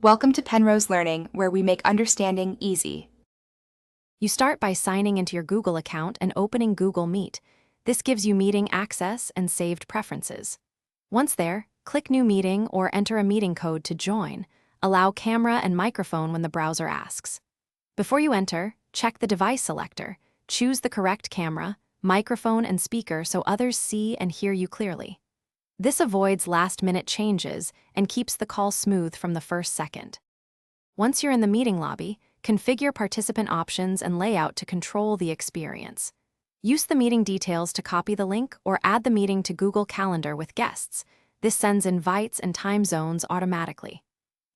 Welcome to Penrose Learning, where we make understanding easy. You start by signing into your Google account and opening Google Meet. This gives you meeting access and saved preferences. Once there, click New Meeting or enter a meeting code to join. Allow camera and microphone when the browser asks. Before you enter, check the device selector. Choose the correct camera, microphone, and speaker so others see and hear you clearly. This avoids last-minute changes and keeps the call smooth from the first second. Once you're in the meeting lobby, configure participant options and layout to control the experience. Use the meeting details to copy the link or add the meeting to Google Calendar with guests. This sends invites and time zones automatically.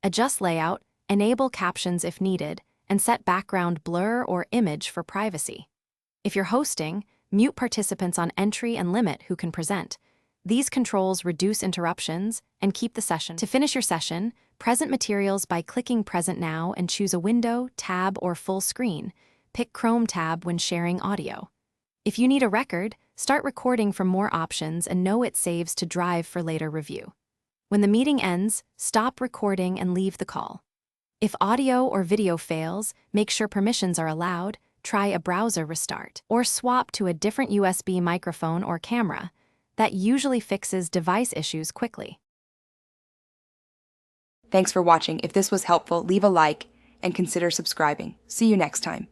Adjust layout, enable captions if needed, and set background blur or image for privacy. If you're hosting, mute participants on entry and limit who can present. These controls reduce interruptions and keep the session. To finish your session, present materials by clicking Present Now and choose a window, tab, or full screen. Pick Chrome tab when sharing audio. If you need a record, start recording from more options and know it saves to Drive for later review. When the meeting ends, stop recording and leave the call. If audio or video fails, make sure permissions are allowed, try a browser restart, or swap to a different USB microphone or camera. That usually fixes device issues quickly. Thanks for watching. If this was helpful, leave a like and consider subscribing. See you next time.